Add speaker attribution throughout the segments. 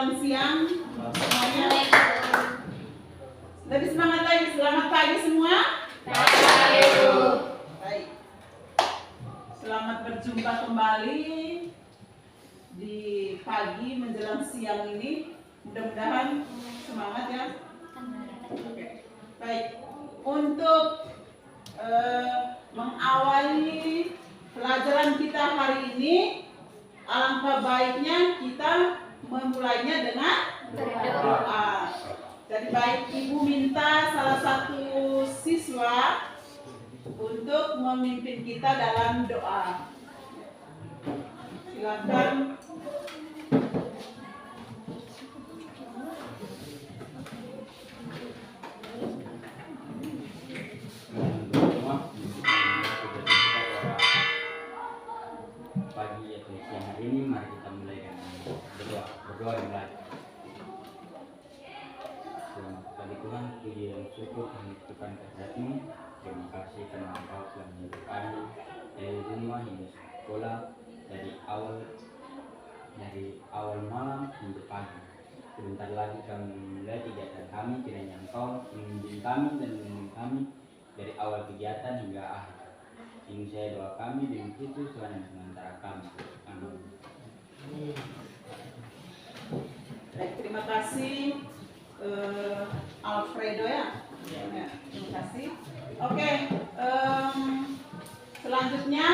Speaker 1: menjelang siang semuanya. Lebih semangat lagi. Selamat pagi semua. Baik. Selamat berjumpa kembali di pagi menjelang siang ini. Mudah-mudahan semangat ya. Oke. Baik. Untuk mengawali pelajaran kita hari ini, alangkah baiknya kita memulainya dengan doa. Jadi baik Ibu minta salah satu siswa untuk memimpin kita dalam doa. Silakan.
Speaker 2: Pagi atau siang hari ini mari kita mulai dengan berdoa dimulai. Selamat pagi Tuhan, puji dan syukur kami tujukan kehadirat-Mu. Terima kasih karena Engkau telah menyertai kami dari rumah hingga sekolah, dari awal malam hingga pagi. Sebentar lagi kami memulai kegiatan kami, kiranya Engkau membimbing kami dan menemani kami dari awal kegiatan hingga akhir. Ini saya doa kami dengan Kristus Tuhan yang sementara kami. Amin.
Speaker 1: Baik, terima kasih Alfredo ya. Ya, terima kasih. Oke, selanjutnya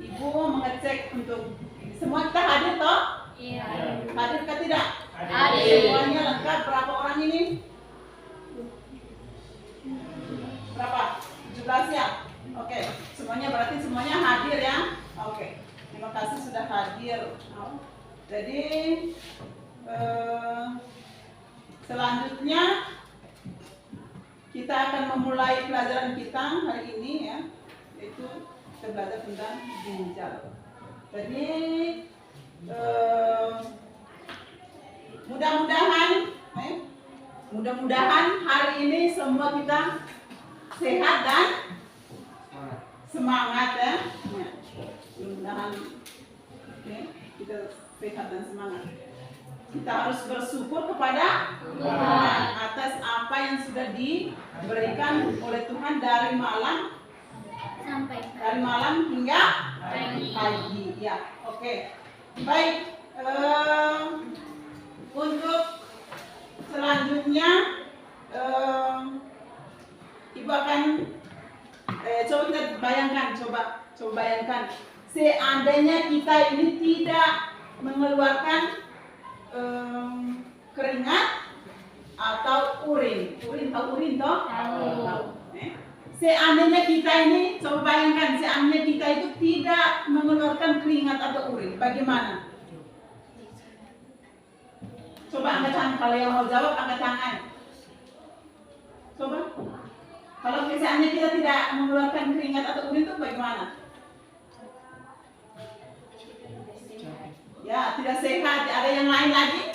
Speaker 1: Ibu mengecek untuk semua kita hadir toh?
Speaker 3: Iya.
Speaker 1: Hadir ke tidak?
Speaker 3: Hadir.
Speaker 1: Semuanya lengkap. Berapa orang ini? Berapa? 17 ya? Oke, semuanya berarti semuanya hadir ya? Oke, terima kasih sudah hadir. Jadi selanjutnya kita akan memulai pelajaran kita hari ini ya, yaitu kita belajar tentang ginjal. Jadi mudah-mudahan hari ini semua kita sehat dan semangat ya. Mudah-mudahan kita sehat dan semangat. Kita harus bersyukur kepada Tuhan atas apa yang sudah diberikan oleh Tuhan dari malam hingga pagi. Ya, oke. Baik. Untuk selanjutnya Ibu akan coba kita bayangkan, coba bayangkan seandainya kita ini tidak mengeluarkan keringat atau urin tahu urin toh? Tahu. Seandainya kita ini, coba bayangkan seandainya kita itu tidak mengeluarkan keringat atau urin, bagaimana? Coba angkat tangan, kalau yang mau jawab angkat tangan. Coba. Kalau seandainya kita tidak mengeluarkan keringat atau urin itu bagaimana? Ya, tidak sehat. Ada yang lain lagi?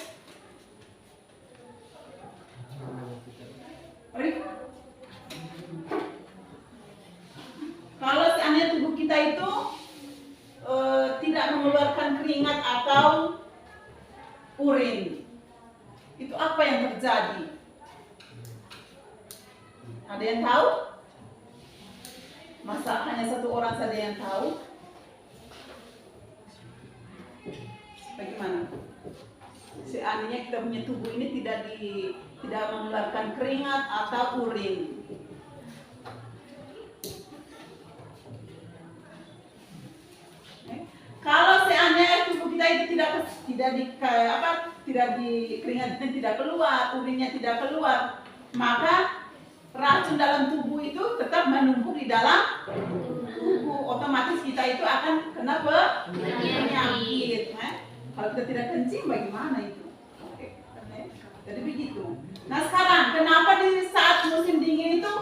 Speaker 1: Kalau seandainya tubuh kita itu tidak mengeluarkan keringat atau urin, itu apa yang terjadi? Ada yang tahu? Masa hanya satu orang saja yang tahu? Bagaimana? Seandainya kita punya tubuh ini tidak mengeluarkan keringat atau urin. Kalau seandainya tubuh kita itu keringatnya tidak keluar, urinnya tidak keluar, maka racun dalam tubuh itu tetap menumpuk di dalam tubuh. Otomatis kita itu akan kena penyakit. Kalau kita tidak kencing bagaimana itu? Oke. Jadi begitu. Nah sekarang kenapa di saat musim dingin itu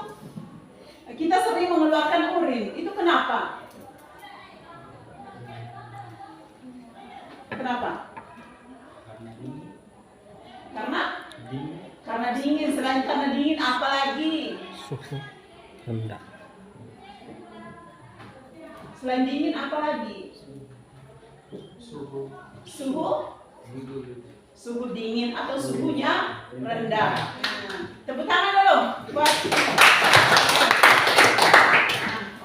Speaker 1: kita sering mengeluarkan urin? Itu kenapa? Kenapa? Karena dingin. Selain karena dingin apa lagi?
Speaker 4: Suhu rendah.
Speaker 1: Selain dingin apa lagi?
Speaker 5: Suhu.
Speaker 1: suhu dingin atau suhunya rendah. Nah, tepuk tangan dulu buat.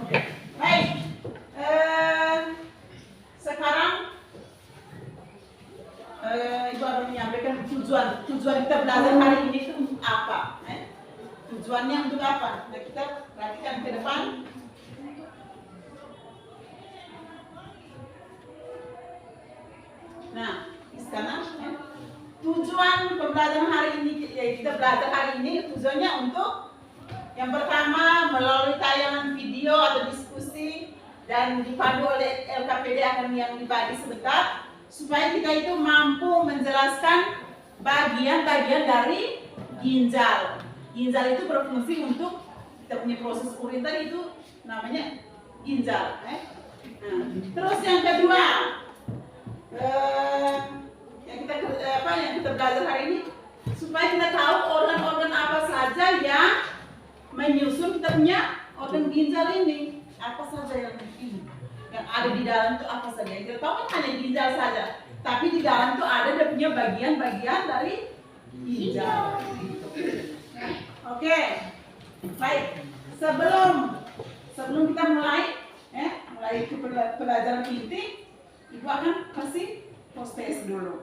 Speaker 1: Oke. Baik. Sekarang Ibu akan menyampaikan tujuan kita belajar hari ini itu untuk apa? Tujuannya untuk apa? Nah, kita perhatikan ke depan. Nah, di sana tujuan pembelajaran hari ini, kita belajar hari ini tujuannya untuk yang pertama melalui tayangan video atau diskusi dan dipandu oleh LKPD akan yang dibagi sebentar supaya kita itu mampu menjelaskan bagian-bagian dari ginjal. Ginjal itu berfungsi untuk kita punya proses urin tadi itu namanya ginjal. Nah, terus yang kedua yang kita belajar hari ini supaya kita tahu organ-organ apa saja yang menyusun kita punya organ ginjal ini. Apa saja yang ada di dalam itu apa saja? Yang kita tahu kan hanya ginjal saja, tapi di dalam itu ada dia punya bagian-bagian dari ginjal. Oke, baik. Sebelum kita mulai ke pelajaran inti, Ibu akan kasih post test dulu,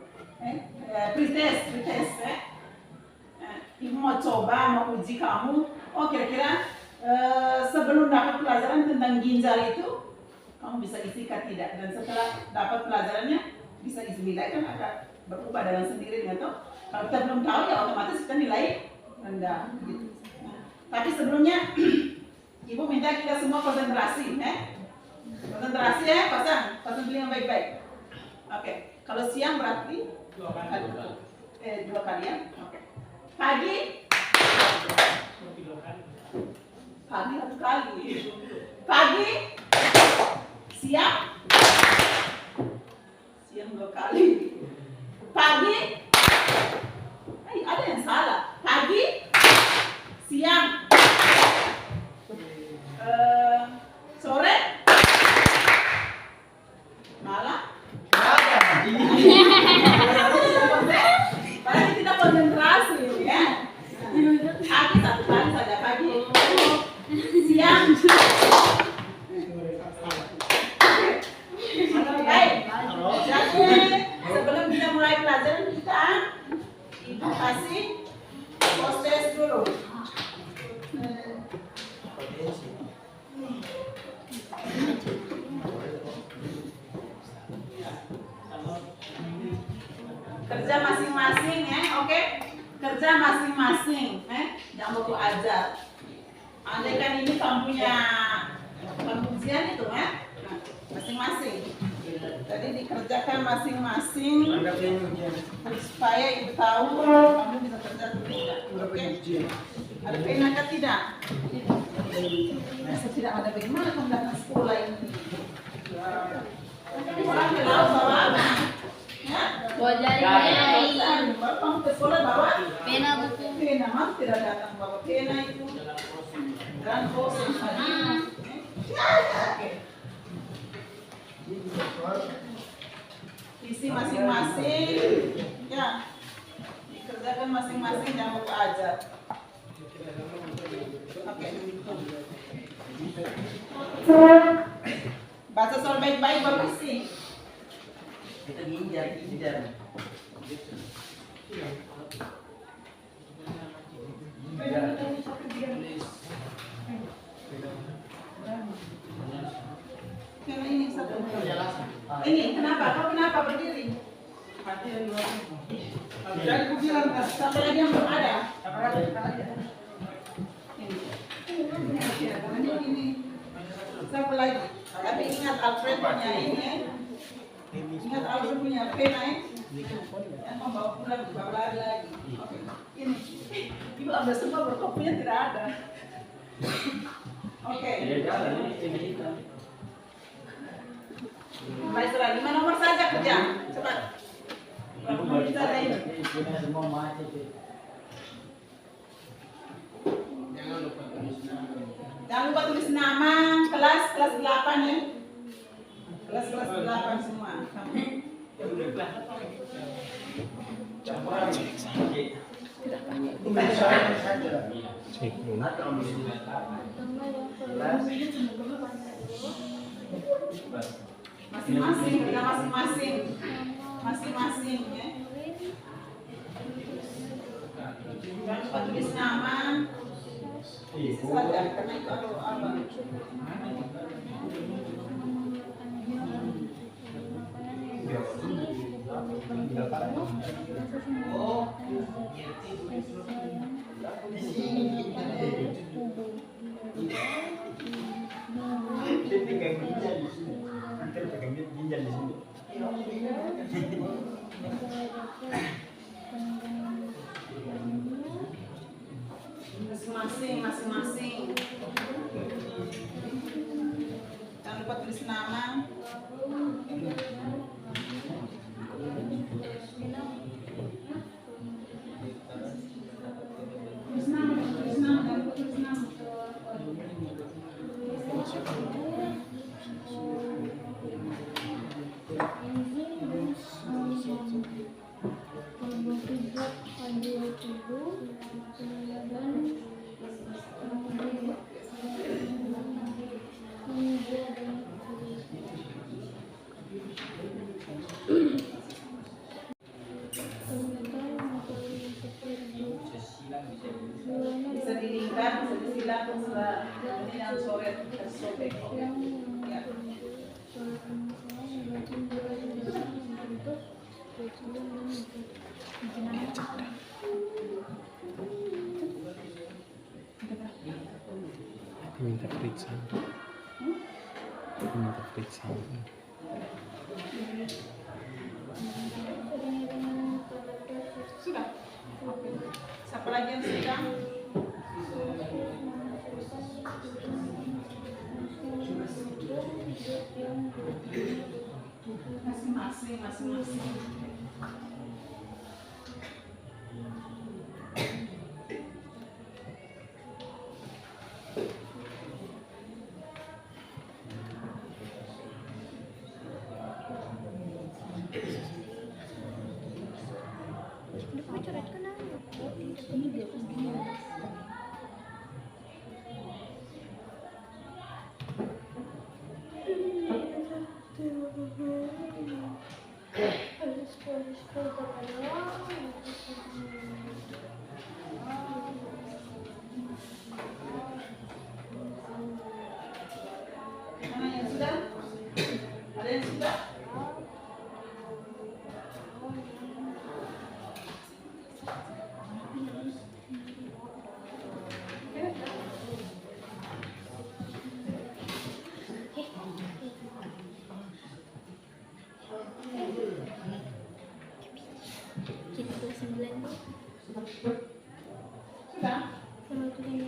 Speaker 1: pretest. Ibu mau coba, mau uji kamu. Oh kira-kira sebelum dapat pelajaran tentang ginjal itu, kamu bisa isi kan tidak? Dan setelah dapat pelajarannya bisa isi nilai kan akan berubah dengan sendirinya toh. Kalau kita belum tahu ya otomatis kita nilai rendah. Gitu. Nah, tapi sebelumnya Ibu minta kita semua konsentrasi, konsentrasi ya, pasang telinga baik-baik. Oke, kalau siang berarti dua kali ya. Oke. Pagi satu kali. Pagi, siang 2 kali. Pagi, ada yang salah. Pagi, siang, sore, malam. Berarti tidak konsentrasi ya. Pagi 1 kali saja pagi. Siang. Baik. Jadi sebelum kita mulai pelajaran kita, Ibu kasih post test dulu. Kerja masing-masing ya, oke? Kerja masing-masing, jangan lupa ajar. Andai kan ini kamu punya ujian itu, masing-masing. Jadi dikerjakan masing-masing supaya Ibu tahu kamu bisa kerja atau tidak. Oke? Ada pena atau tidak? Masa tidak ada pena, mana kamu datang sekolah ini? Orang ke laut bawa apa?
Speaker 3: Bawa jari.
Speaker 1: Baru kamu ke sekolah bawa
Speaker 3: Pena buku.
Speaker 1: pena, mas tidak datang bawa pena itu. Dan kosong tadi. Oke. Isi masing-masing, ya dikerjakan masing-masing, jangan lupa ajar. Oke. Baca soal baik-baik baru isi.
Speaker 5: Kita ginjal.
Speaker 1: Ini satu. Ini kenapa? Kau kenapa berdiri? Jadi aku bilang sampai lagi yang belum ada. Ini. Sampai lagi. Tapi ingat Alfred punya ini ya. Ingat Alfred punya pena ya. Yang membawa pulang bawa lagi. Oke. Ini. Ibu ambil semua berkopinya tidak ada. Oke. Baik, 5 nomor saja kerja. Cepat. Kita ada ini. Jangan lupa tulis nama kelas 8 ya. Kelas 8 semua.
Speaker 4: Cek dulu.
Speaker 1: Masing-masing, kita masing-masing. Masing-masing ya. Jangan lupa tulis nama. Saja, karena itu apa? Oh, masing-masing. Jangan lupa tulis nama. Tulis nama, jangan lupa tulis nama. Bisa dilingkar, bisa disilang, terserah. Ini yang sobek. Ya.
Speaker 4: Minta periksa. Minta periksa.
Speaker 1: Sudah. Siapa lagi yang sudah? Masing-masing. Mana yang sudah? Ada yang sudah? Sudah? Mana yang sudah?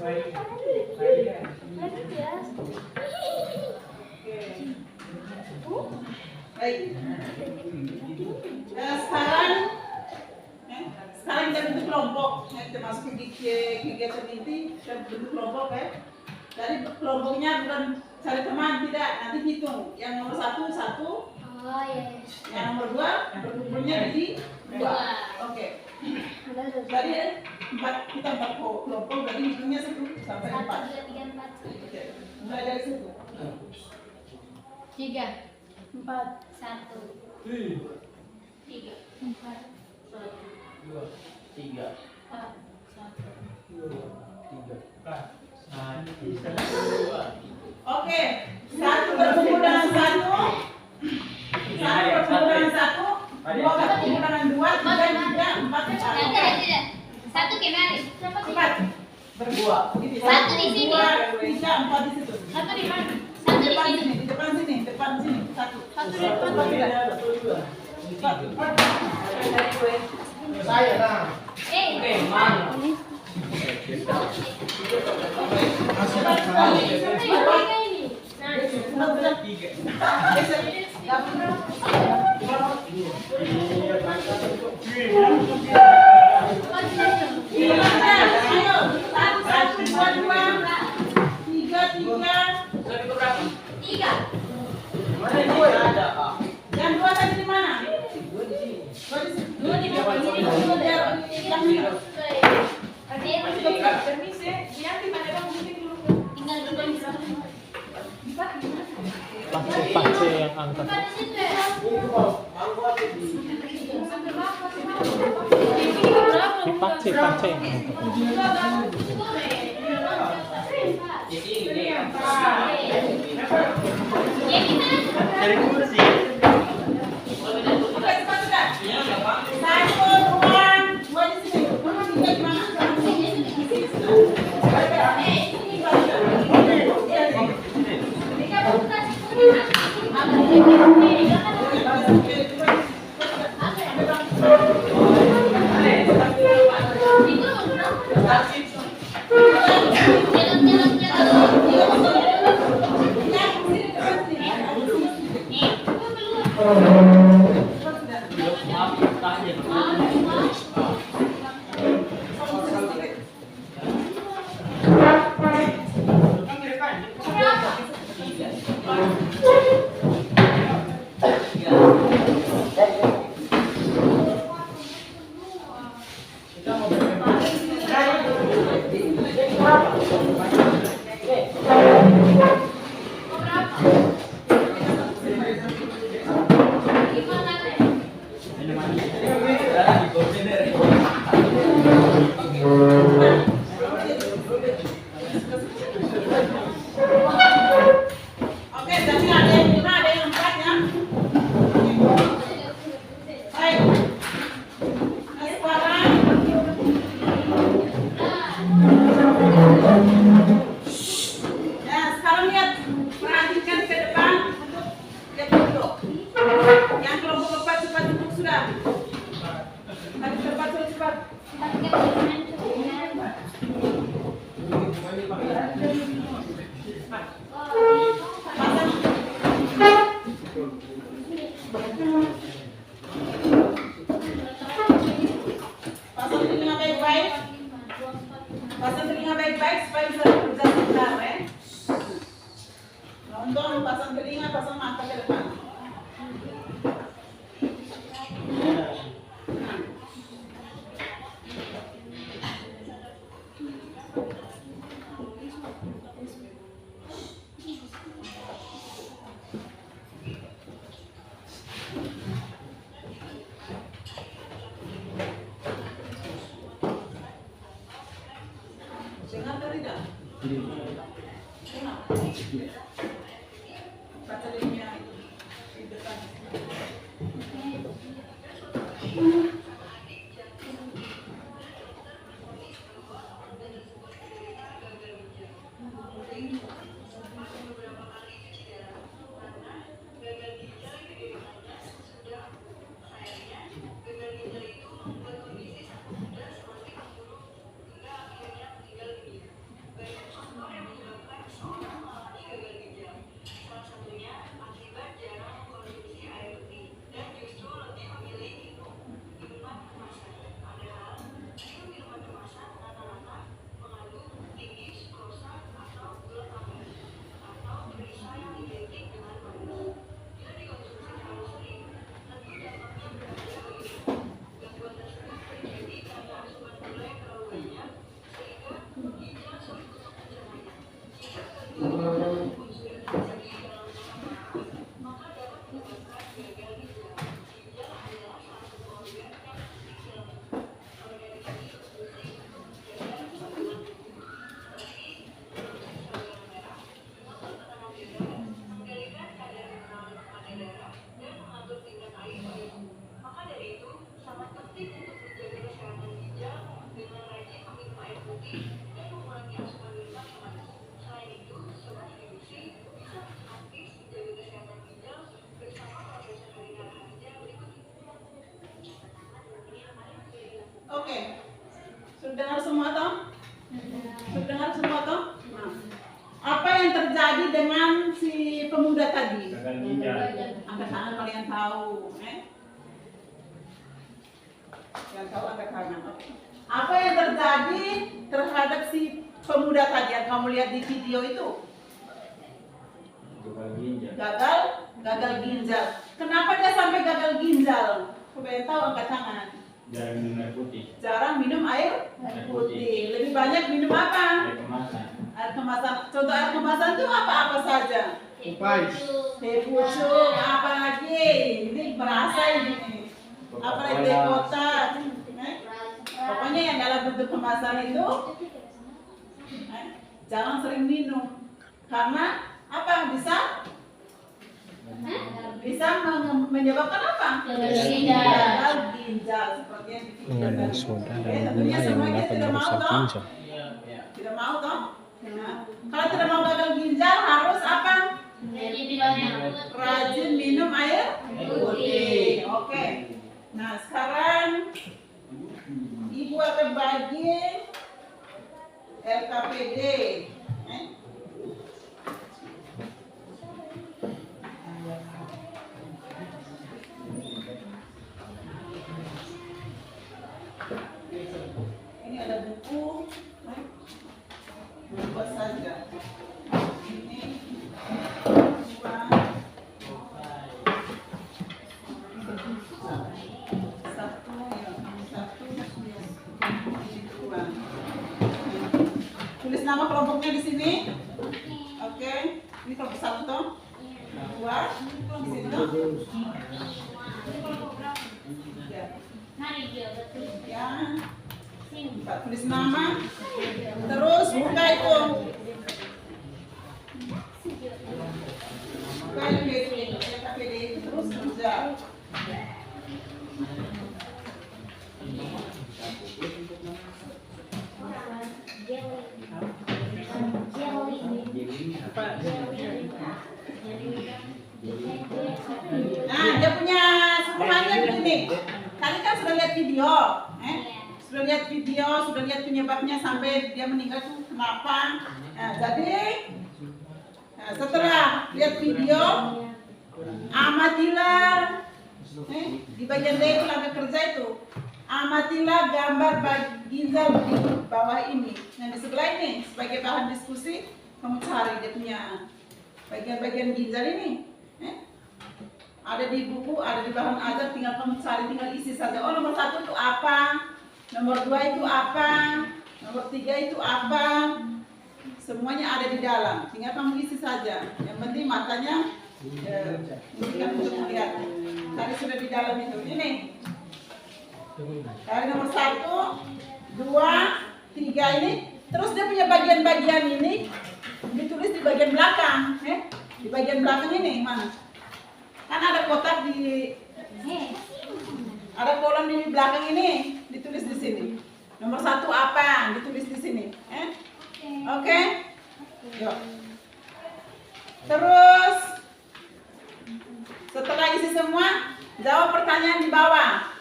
Speaker 1: Baik. Sekarang kita bentuk kelompok. Kita masuk ke kegiatan inti, kita bentuk kelompok ya. Jadi kelompoknya bukan cari teman, tidak. Nanti hitung. Yang nomor satu,
Speaker 3: Oh iya.
Speaker 1: yang nomor dua, berkumpulnya jadi dua. Oke. Tadi kita empat kelompok, jadi hitungnya 1 sampai 4.
Speaker 3: 1, 2, 3, 4.
Speaker 1: Oke. Mulai dari situ.
Speaker 3: 3, 4, 1, 3, 4,
Speaker 5: 3.
Speaker 3: 4, 1.
Speaker 1: Oke, satu berkumpul dengan satu berkumpul dengan satu, dua berkumpul dengan dua, tiga, empat,
Speaker 3: Satu kemari.
Speaker 1: empat, berdua.
Speaker 3: Satu di sini.
Speaker 1: Dua, tiga, empat di situ.
Speaker 3: Satu di mana? Satu di
Speaker 1: Depan
Speaker 3: sini.
Speaker 1: sini, depan sini, depan sini, satu.
Speaker 3: Satu di depan.
Speaker 5: Saya lah.
Speaker 3: Eh,
Speaker 5: Mana?
Speaker 1: Ayo, satu, dua, tiga, tiga.
Speaker 3: tiga.
Speaker 5: Mana gue ada?
Speaker 1: Yang dua tadi di mana?
Speaker 5: Gue di sini.
Speaker 1: Dua di depan sini, dua di yang ini. Permisi, yang di mana bang?
Speaker 3: Tinggal dulu di sana.
Speaker 4: Pace yang angkat.
Speaker 3: Bukan di situ ya.
Speaker 4: Pace yang angkat.
Speaker 5: Di sini.
Speaker 3: Dari
Speaker 5: kursi.
Speaker 1: Oke, cepat sudah. Satu, dua di sini. Tiga di mana? Oke, jadi ada yang 5, ada yang 4 ya. Baik. Nah, sekarang lihat, perhatikan ke depan untuk lihat dulu. Yang kelompok keempat cepat duduk sudah. Tadi cepat cepat. Pasang telinga baik-baik. Pasang telinga baik-baik supaya bisa bekerja sebentar ya. Nonton, pasang telinga, pasang mata ke depan. Dengar atau tidak? Dengar. Baca linknya di depan. Oke. Sudah dengar semua toh? Sudah dengar semua toh? Nah. Apa yang terjadi dengan si pemuda tadi?
Speaker 2: Gagal ginjal.
Speaker 1: Angkat tangan kalau yang tahu. Yang tahu angkat tangan. Oke. Apa yang terjadi terhadap si pemuda tadi yang kamu lihat di video itu?
Speaker 2: Gagal ginjal.
Speaker 1: Gagal ginjal. Kenapa dia sampai gagal ginjal? Coba yang tahu angkat tangan.
Speaker 2: Jarang minum air putih.
Speaker 1: Jarang minum air putih. Lebih banyak minum apa?
Speaker 2: Air kemasan.
Speaker 1: Air kemasan. Contoh air kemasan itu apa saja?
Speaker 5: Upais.
Speaker 1: Teh pucuk, apa lagi? Ini berasa ini. Apa lagi teh kotak? Pokoknya yang dalam bentuk kemasan itu jangan sering minum. Karena apa? Bisa menyebabkan apa?
Speaker 3: Gagal ginjal.
Speaker 1: Gagal ginjal seperti yang
Speaker 4: Mengandung
Speaker 1: dipikirkan.
Speaker 4: soda
Speaker 1: Oke,
Speaker 4: dan
Speaker 1: tentunya
Speaker 4: gula yang
Speaker 1: semuanya
Speaker 4: dapat
Speaker 1: tidak mau
Speaker 4: merusak
Speaker 1: toh?
Speaker 4: ginjal.
Speaker 1: Tidak mau toh? Nah, kalau tidak mau gagal ginjal harus apa?
Speaker 3: Jadi banyak.
Speaker 1: Rajin minum air putih. Oke. Nah, sekarang Ibu akan bagi LKPD. Ini ada buku. Buat saja. Ini dua. Satu ya, satu. Ini dua. Tulis nama kelompoknya di sini. Oke. Ini kelompok satu toh. Dua. Di sini toh. Tiga.
Speaker 3: Mari dia betul.
Speaker 1: Ya.
Speaker 3: Sini.
Speaker 1: Pak tulis nama. Terus buka itu. Buka ini KPD itu terus kerja. Nah, dia punya semuanya begini. Kalian kan sudah lihat video, sudah lihat video, sudah lihat penyebabnya sampai dia meninggal itu kenapa. Nah, jadi setelah lihat video, amatilah di bagian D itu langkah kerja itu. Amatilah gambar ginjal di bawah ini. Yang di sebelah ini sebagai bahan diskusi, kamu cari dia punya bagian-bagian ginjal ini. Ada di buku, ada di bahan ajar, tinggal kamu cari, tinggal isi saja. Oh, nomor 1 itu apa? Nomor 2 itu apa? Nomor 3 itu apa? Semuanya ada di dalam. Tinggal kamu isi saja. Yang penting matanya ini kan untuk melihat. Tadi sudah di dalam itu. Ini. Dari nomor 1, 2, 3 ini. Terus dia punya bagian-bagian ini ditulis di bagian belakang. Di bagian belakang ini mana? Kan ada kotak di ada kolom di belakang ini ditulis di sini. Nomor 1 apa? Ditulis di sini. Oke? Yuk. Terus setelah isi semua, jawab pertanyaan di bawah.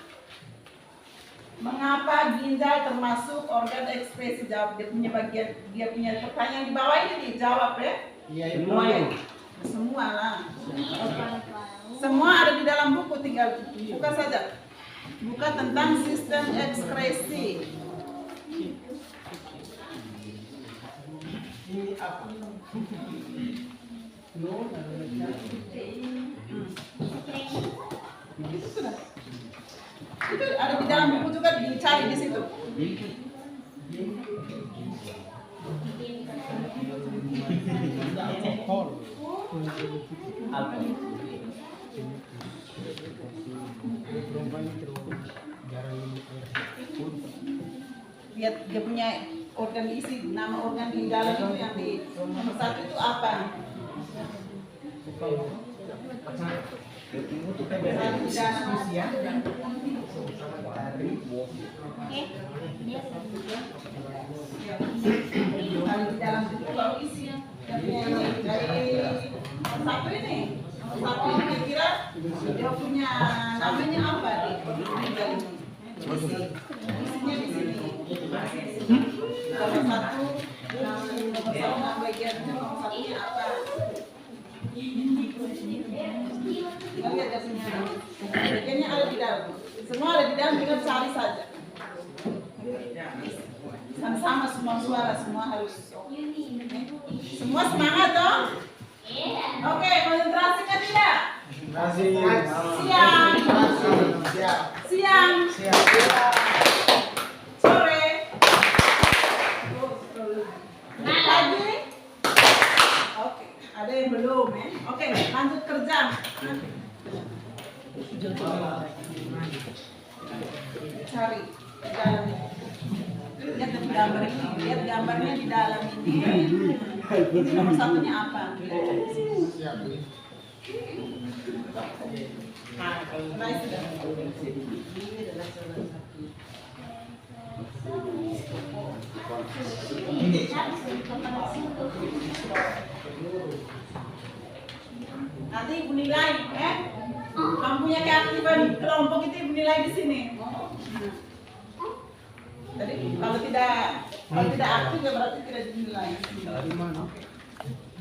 Speaker 1: Mengapa ginjal termasuk organ ekspresi? Jawab dia punya bagian, dia punya pertanyaan di bawah ini dijawab ya.
Speaker 5: Iya, semua ya.
Speaker 1: Semua lah. Semua ada di dalam buku, tinggal buka saja. Buka tentang sistem ekskresi.
Speaker 5: Ini apa? No,
Speaker 1: Itu sudah. Itu ada di dalam buku juga, dicari di situ. Lihat dia punya organ isi, nama organ di dalam itu yang di nomor 1 itu apa?
Speaker 5: diskusi ya.
Speaker 1: Kalau di dalam buku baru isi. Dari nomor 1 ini. Nomor 1 ini kira-kira dia punya namanya apa di organ ginjal ini? Isinya di sini. Nomor satu nama bagian nomor satunya apa? Kita lihat hasilnya. Bagiannya ada di dalam. Semua ada di dalam, tinggal cari saja. Sama-sama semua suara, semua harus. Semua semangat dong. Oke, konsentrasi kan tidak? Siang. Sore. Pagi. Oke, ada yang belum ya? Oke, lanjut kerja. Cari di dalam ini. Lihat gambar ini, lihat gambarnya di dalam ini. Ini nomor satunya apa? Nice. Nanti ibu nilai, kamu punya keaktifan kelompok itu ibu nilai di sini. Jadi kalau tidak aktif ya berarti tidak dinilai.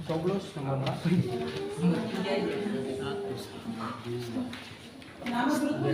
Speaker 5: Coblos nomor berapa?
Speaker 1: Nama grupnya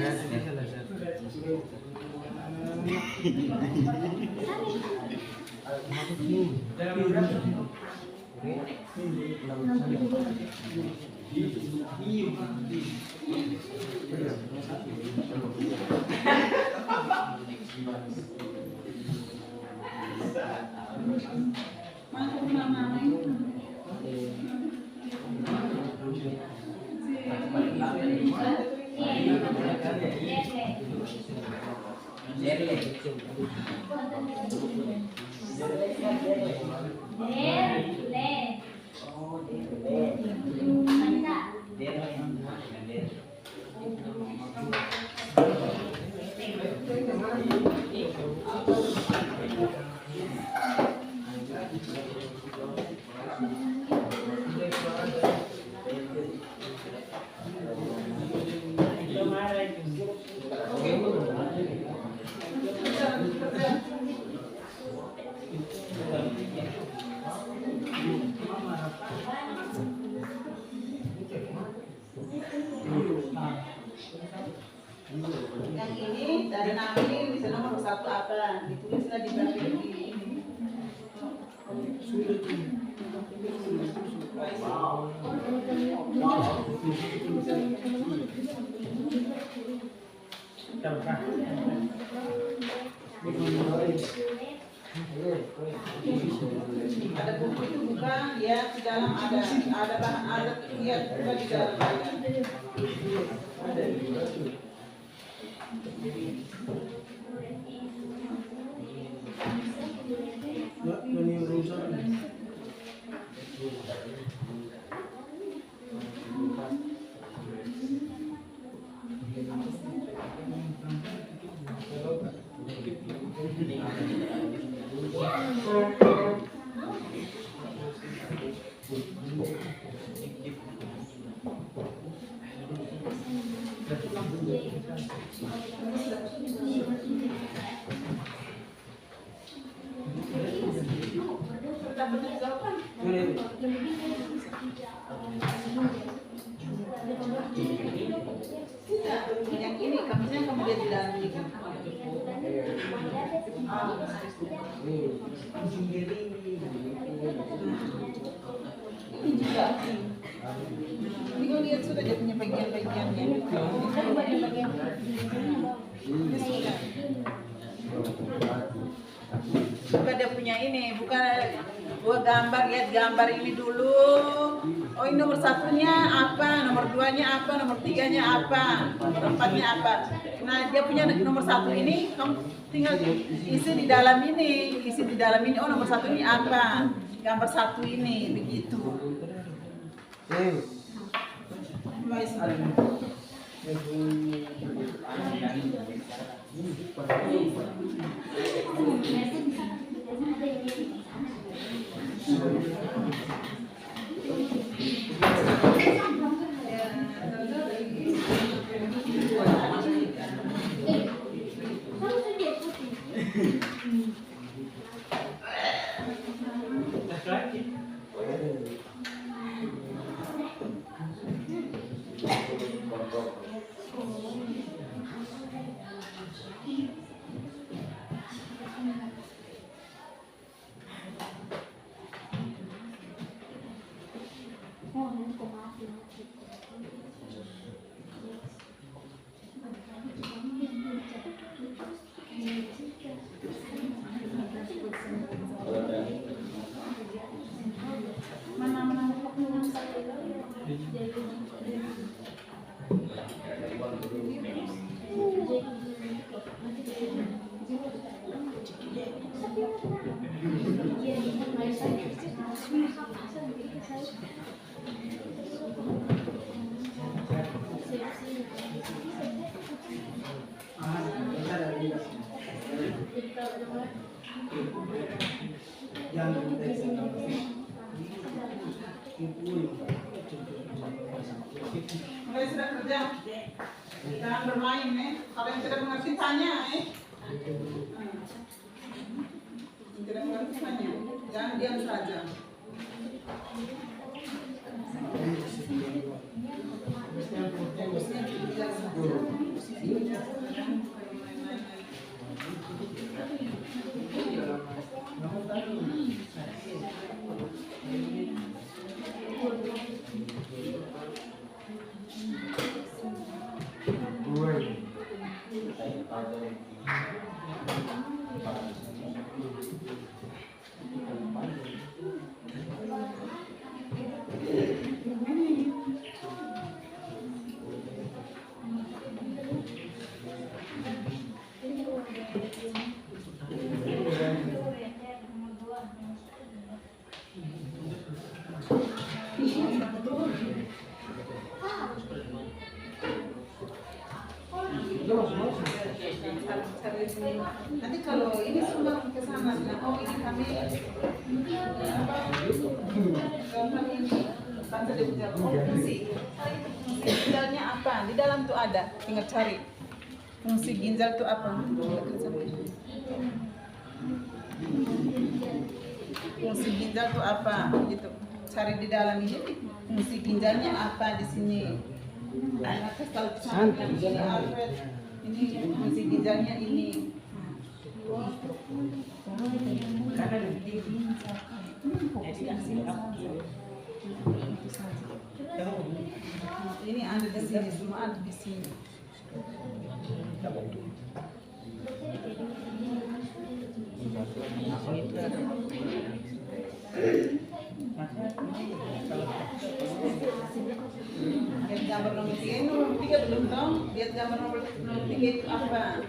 Speaker 1: yang ini dari nama ini bisa nomor satu apa? Ditulislah di belakang ini. Ada buku itu bukan, ya di dalam ada bahan alat, lihat bukan di dalam ada. Yang ini kamu lihat di dalam ini. Ini juga. Ini kau lihat sudah dia punya bagian-bagiannya. Ini sudah. Bukan dia punya ini, bukan buat gambar, lihat gambar ini dulu. Oh ini nomor satunya apa, nomor duanya apa, nomor tiganya apa, nomor empatnya apa. Nah dia punya nomor satu ini, kamu tinggal isi di dalam ini, oh nomor satu ini apa, gambar satu ini, begitu. Mulai sudah kerja, jangan bermain Kalau yang tidak mengerti tanya Tidak mengerti tanya, jangan diam saja. Nanti kalau ini semua ke sana, oh ini kami bangsa dia bilang, oh fungsi ginjalnya apa? Di dalam tuh ada, tinggal cari fungsi ginjal tuh apa? Fungsi ginjal tuh apa? Gitu, cari di dalam ini fungsi ginjalnya apa di sini. Anak kesal ini fungsi ginjalnya ini. Ini ada di sini, semua ada di sini. Lihat gambar nomor 3, nomor 3 belum tahu. Lihat gambar nomor 3 itu apa?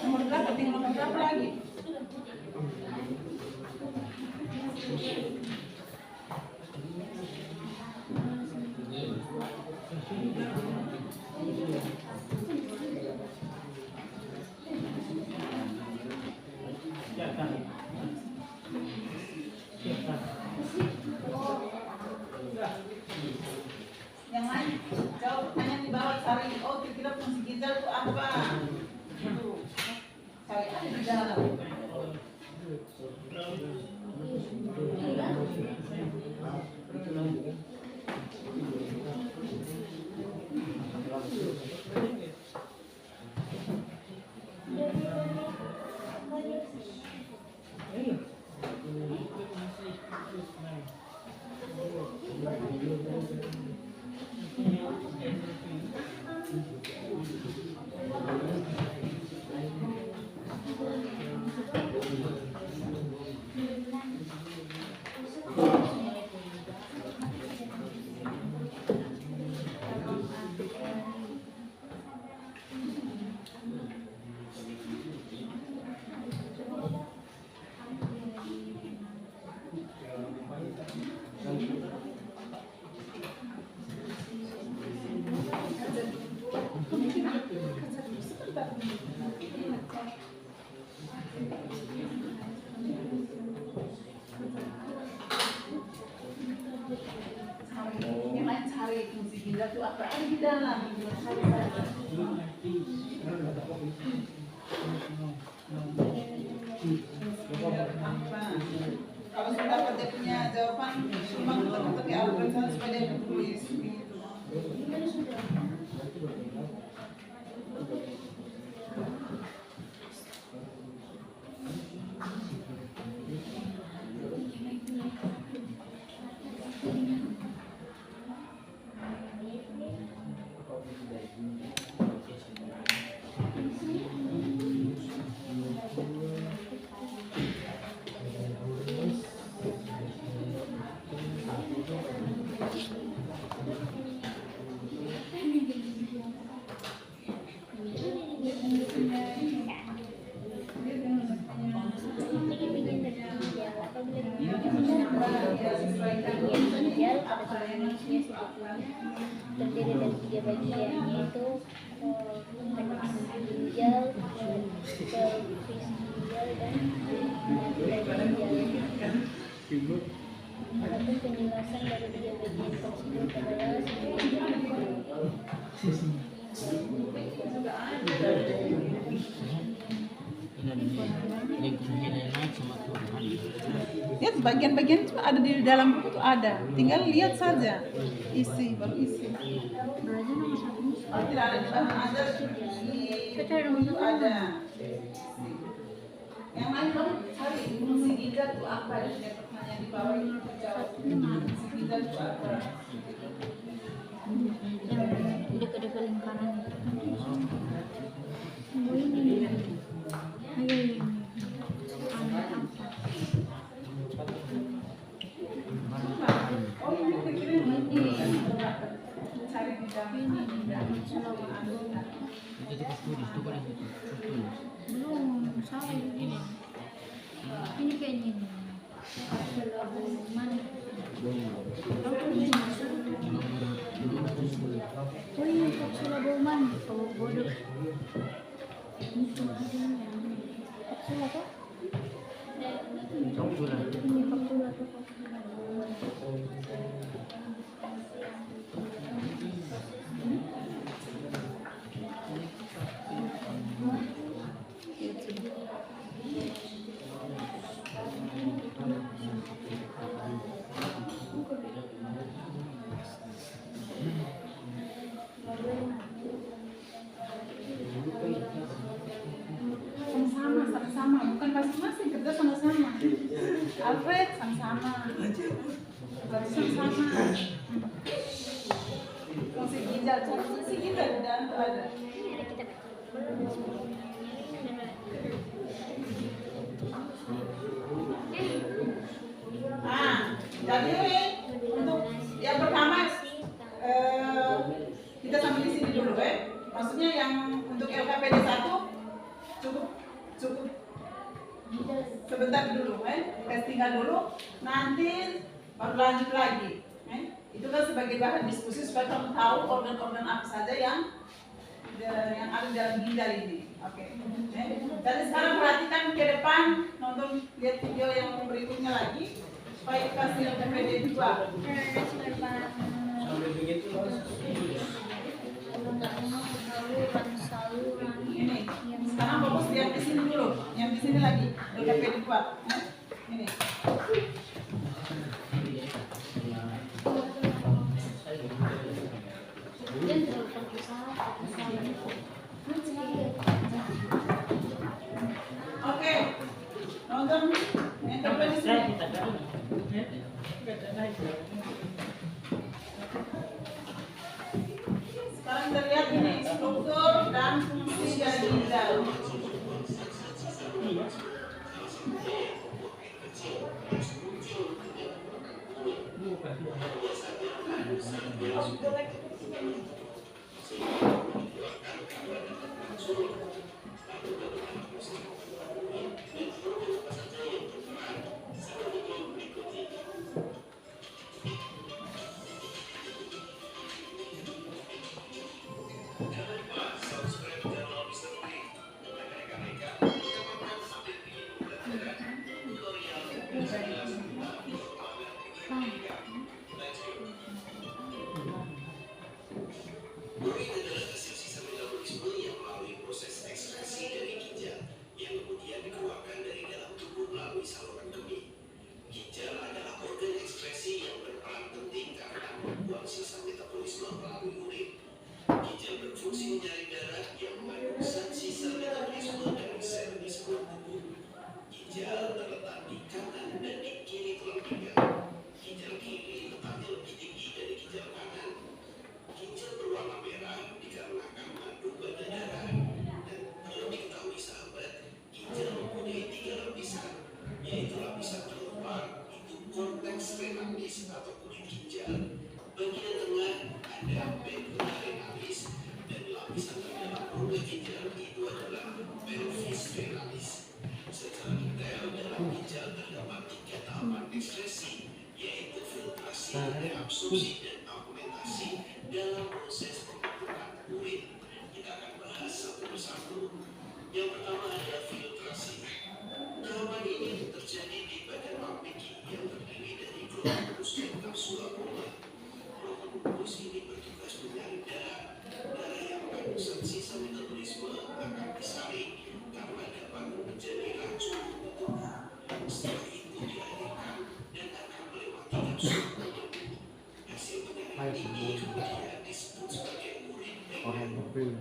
Speaker 1: Nomor berapa? Tinggal nomor berapa lagi? Yang lain jawab pertanyaan di bawah, cari kira-kira fungsi ginjal itu apa? Tuh, cari ada di dalam. ginjal itu apa? Ada di dalam. Kalau sudah dapat dia punya jawaban, cuma ketuk-ketuk di Al-Quran supaya dia tulis gitu.
Speaker 3: Terdiri dari 3 bagian, yaitu ginjal, pelvis ginjal, dan ginjal. Adapun penjelasan dari 3 bagian tersebut adalah
Speaker 1: Lihat bagian-bagian itu ada di dalam buku itu ada, tinggal lihat saja isi baru isi. Oh, tidak ada di bahan ada di buku ada. Yang lain baru cari fungsi ginjal itu apa? Dia pertanyaan di bawah itu jawab. Fungsi ginjal itu apa?
Speaker 3: yang dekat-dekat lingkaran. Oh ini. Ayo.
Speaker 1: Oh ini pikirin ini. Cari di dalam ini.
Speaker 3: Belum, salah ini. Ini kayaknya ini. Mana? Oh ini kapsula Bowman. Oh bodoh. Ini cuma ada yang kapsula kah? Ini kapsula tuh.
Speaker 1: Sama-sama, bukan masing-masing, kerja sama-sama. Alfred sama-sama. Berarti sama-sama. Fungsi ginjal, cara fungsi ginjal di dalam itu ada. Jadi untuk yang pertama kita sampai di sini dulu Maksudnya yang untuk LKPD 1 cukup sebentar dulu tes tinggal dulu, nanti baru lanjut lagi. Itu kan sebagai bahan diskusi supaya kamu tahu organ-organ apa saja yang ada di dalam ginjal ini. Oke. Jadi sekarang perhatikan ke depan, nonton lihat video yang berikutnya lagi supaya kasih LKPD 2. Ini sekarang fokus lihat di sini dulu, yang di sini lagi LKPD 2. Ini. Oke, nonton LKPD di sini. Sekarang kita lihat ini struktur dan fungsi dari ginjal.
Speaker 5: Orang mobil.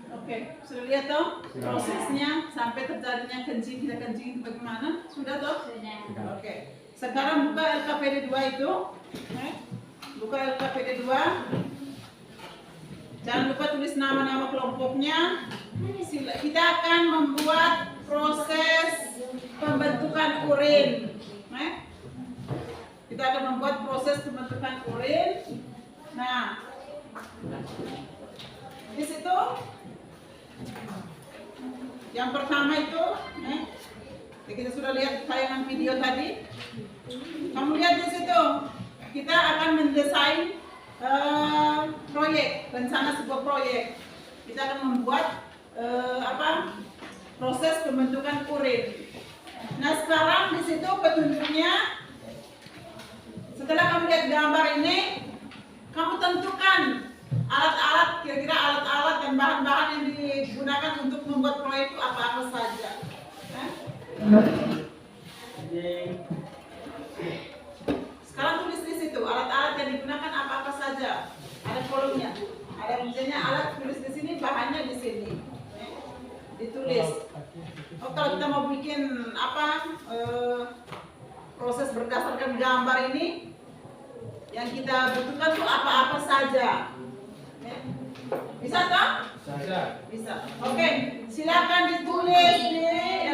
Speaker 1: Oke, sudah lihat toh prosesnya sampai terjadinya kencing, tidak kencing itu bagaimana? Sudah toh?
Speaker 3: Sudah.
Speaker 1: Oke. Sekarang buka LKPD 2 itu. Buka LKPD 2. Jangan lupa tulis nama-nama kelompoknya. Kita akan membuat proses pembentukan urin. Kita akan membuat proses pembentukan urin. Nah, di situ yang pertama itu, kita sudah lihat tayangan video tadi. Kamu lihat di situ, kita akan mendesain proyek, rencana sebuah proyek. Kita akan membuat proses pembentukan urin. Nah sekarang di situ petunjuknya, setelah kamu lihat gambar ini, kamu tentukan alat-alat, kira-kira alat-alat dan bahan-bahan yang digunakan untuk membuat proyek itu apa-apa saja. Sekarang tulis di situ alat-alat yang digunakan apa-apa saja. Ada kolomnya. Ada misalnya alat, tulis di sini, bahannya di sini. Ditulis. Oh, kalau kita mau bikin proses berdasarkan gambar ini, yang kita butuhkan tuh apa-apa saja. Bisa toh? Bisa. Oke, silakan ditulis di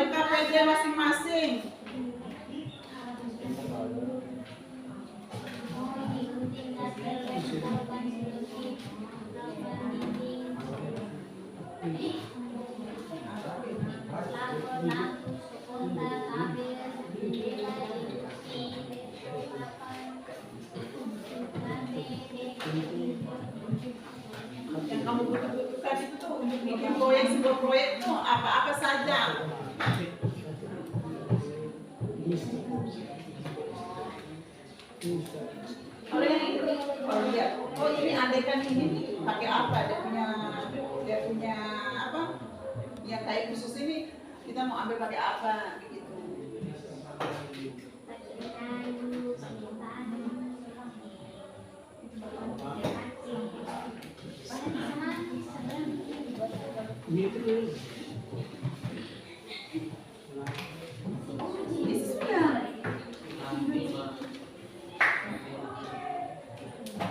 Speaker 1: LKPD masing-masing. Yang kamu butuhkan itu tuh untuk bikin proyek, sebuah proyek itu apa-apa saja. Kalau yang ini, kalau lihat, oh ini andekan ini pakai apa? Dia punya apa? Yang kayak khusus ini kita mau ambil pakai apa? Begitu.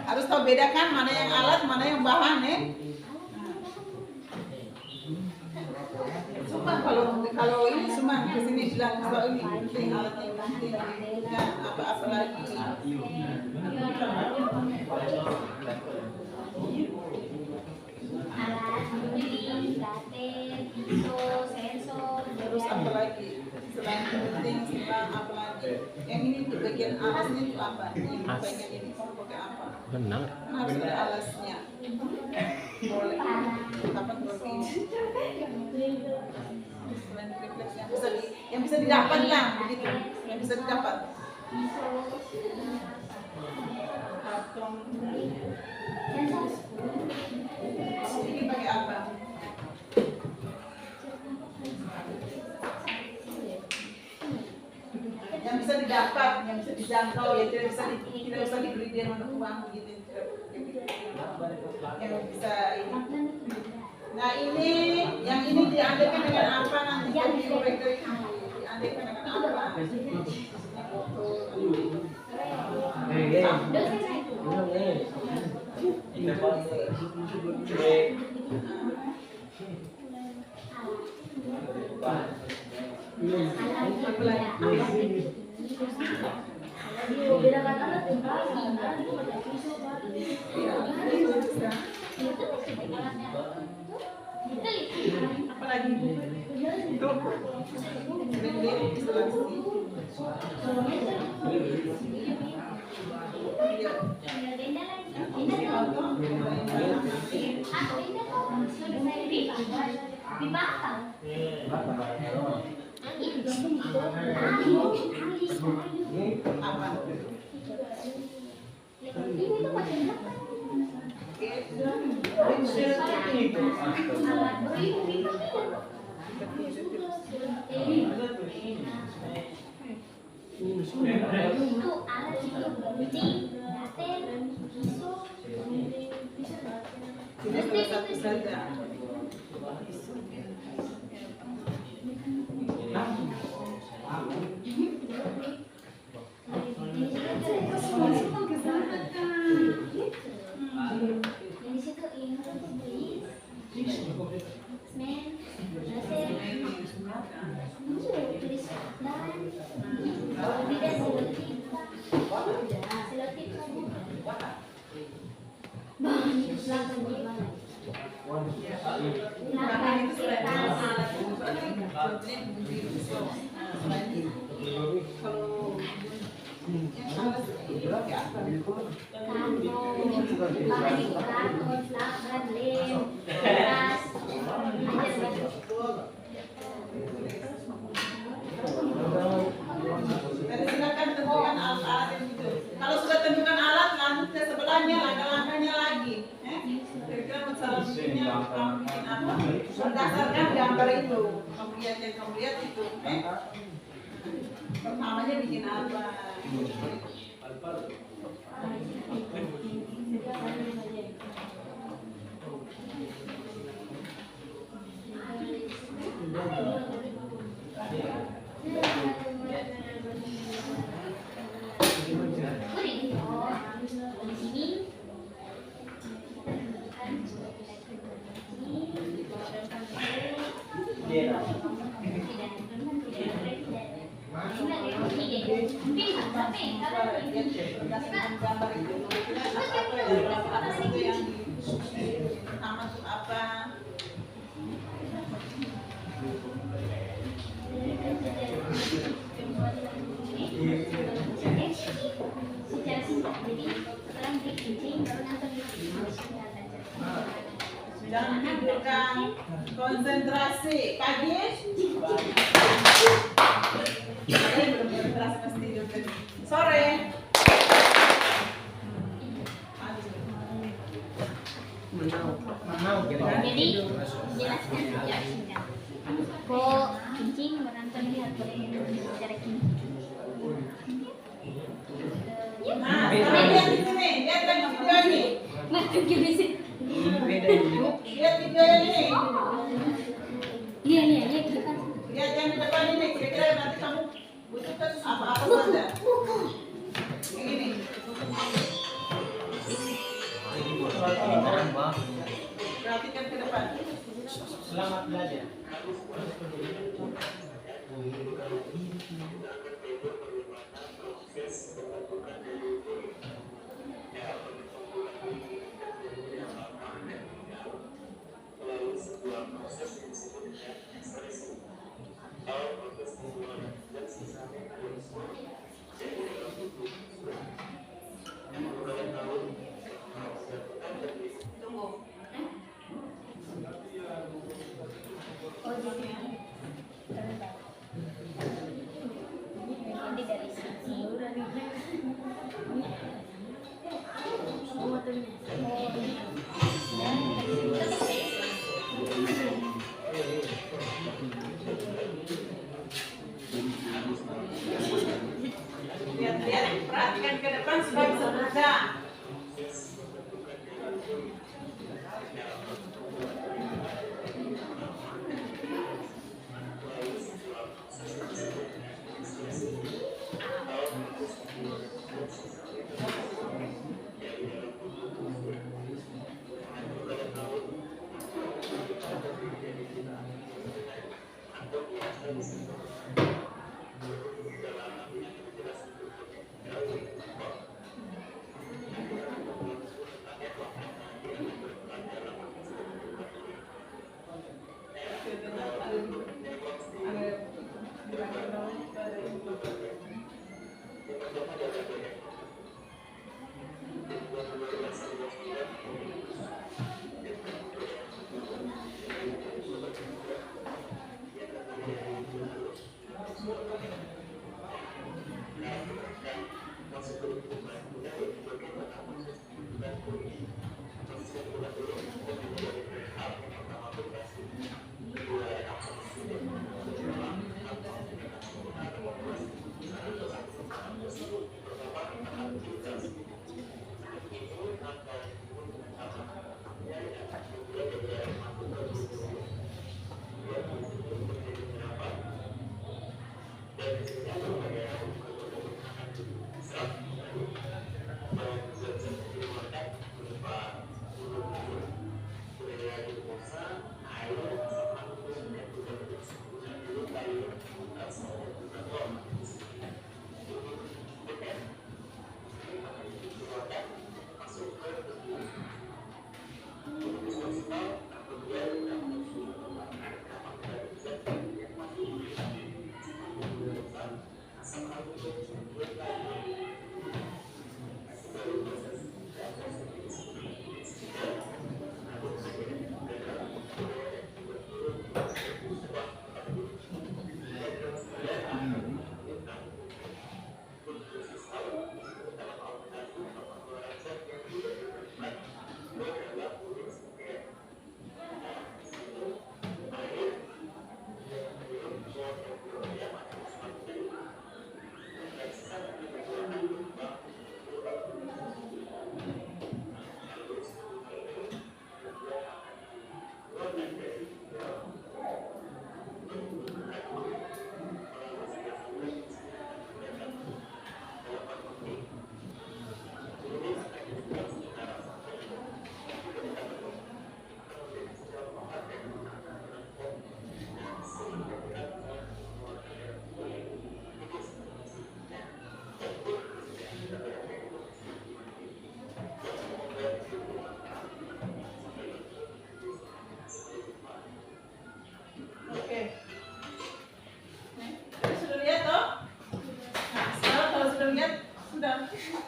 Speaker 1: Harus tahu bedakan mana yang alat, mana yang bahan ya. Cuma kalau ini cuma kesini bilang kalau ini penting alatnya penting dan apa-apa lagi. Terus apa lagi? Selain penting, selain apa lagi? Yang ini untuk bagian alasnya itu apa? Yang bagian ini pakai apa?
Speaker 4: Benar.
Speaker 1: Harus ada alasnya. Boleh. Apa ini? Selain refleks yang bisa didapat lah begitu. Yang bisa didapat. Ini pakai apa? Yang bisa didapat, yang bisa dijangkau, yang tidak usah dibeli dia mana uang begitu. Yang bisa ini. Nah ini, yang ini diandaikan dengan apa nanti? Jadi mereka itu diandaikan dengan apa? Apalagi itu silakan tentukan alat-alat yang gitu. Kalau sudah tentukan alat, lanjut ke sebelahnya, langkah-langkahnya lagi. Kira-kira masalah bikinnya kamu bikin apa? Berdasarkan gambar itu, kamu lihat yang kamu lihat itu. Pertamanya bikin apa? Berdasarkan gambar itu, apa yang pertama itu apa? Jangan tidurkan, konsentrasi. Pagi? Belum konsentrasi pasti tidur. Sore?
Speaker 3: Jadi jelaskan ya singkat. Kok kencing menonton lihat boleh secara kimia. Gini sih.
Speaker 1: Lihat video yang ini.
Speaker 3: Iya kita.
Speaker 1: Lihat yang di depan ini. Kira-kira nanti kamu butuhkan apa-apa saja. Yang ini. Perhatikan ke depan.
Speaker 4: Selamat belajar.
Speaker 1: Tunggu.
Speaker 3: Oh jadi. Ini dari sini. Oh motornya.
Speaker 1: Lihat, perhatikan ke depan supaya bisa bekerja.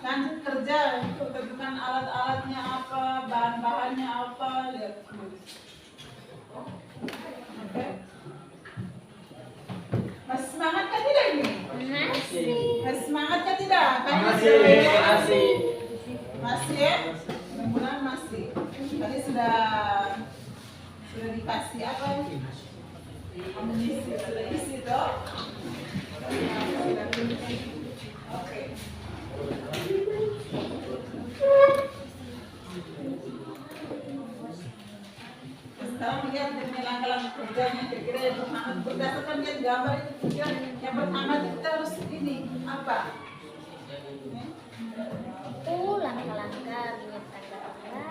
Speaker 1: lanjut kerja untuk tentukan alat-alatnya apa, bahan-bahannya apa, lihat tulis. Oke. Masih semangat kan tidak ini? Masih semangat kan tidak?
Speaker 5: Masih.
Speaker 1: Masih ya? Mudah-mudahan masih. Tadi sudah dikasih apa? Amunisi sudah isi toh. Oke. kerjanya kira-kira yang pertama berdasarkan lihat gambar itu kira yang pertama itu kita harus ini apa?
Speaker 3: Itu langkah-langkah menyiapkan gambaran.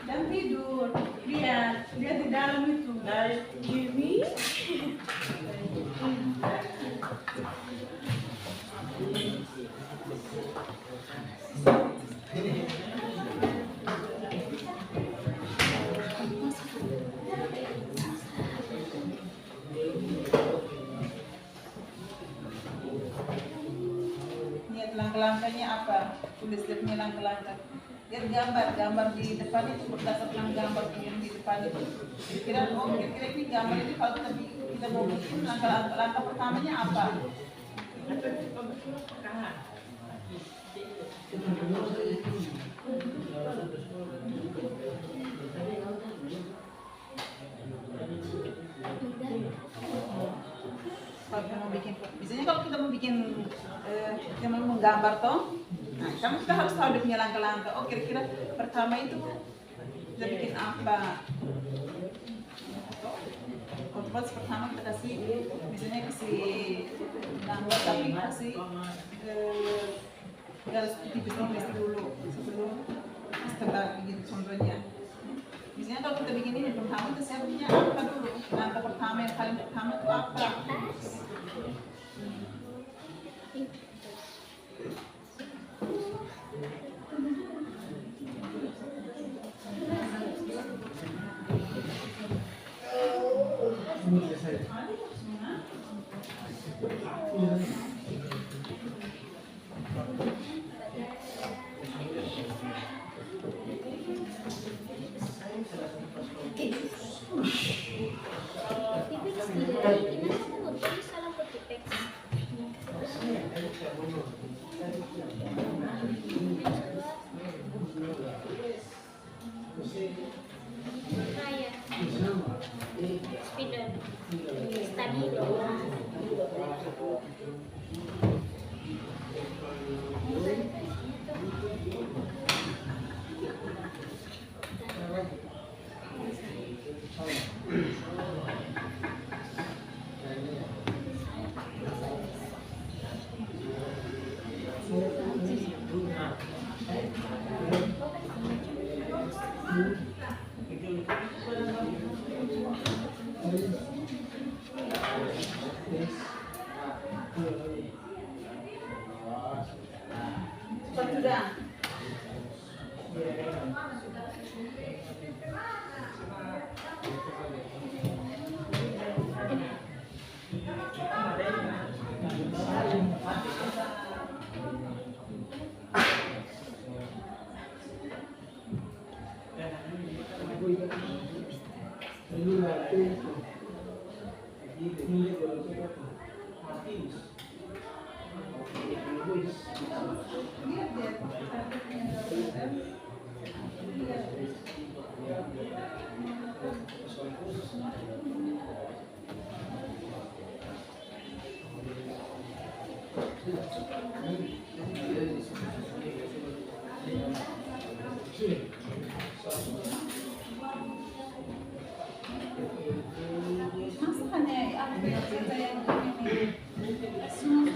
Speaker 1: Dan tidur, lihat di dalam itu.
Speaker 3: Gini.
Speaker 1: Lihat langkah-langkahnya apa? Tulis dia punya langkah-langkah. Lihat gambar di depan itu berdasarkan gambar yang di depan itu. Kira-kira ini gambar ini kalau kita mau bikin langkah pertamanya apa? Kalau kita mau bikin, biasanya kalau kita mau bikin, kita mau menggambar toh, nah kita harus tahu dia punya langkah-langkah. Oh kira-kira pertama itu kita bikin apa? Otomatis pertama kita kasih, misalnya kasih gambar tapi kasih garis tipis dulu sebelum kita bikin contohnya. Misalnya kalau kita bikin ini pertama kita siapnya apa dulu? Langkah pertama yang paling pertama itu apa? Sudah. Masakannya apa ya cerita yang ini? Semua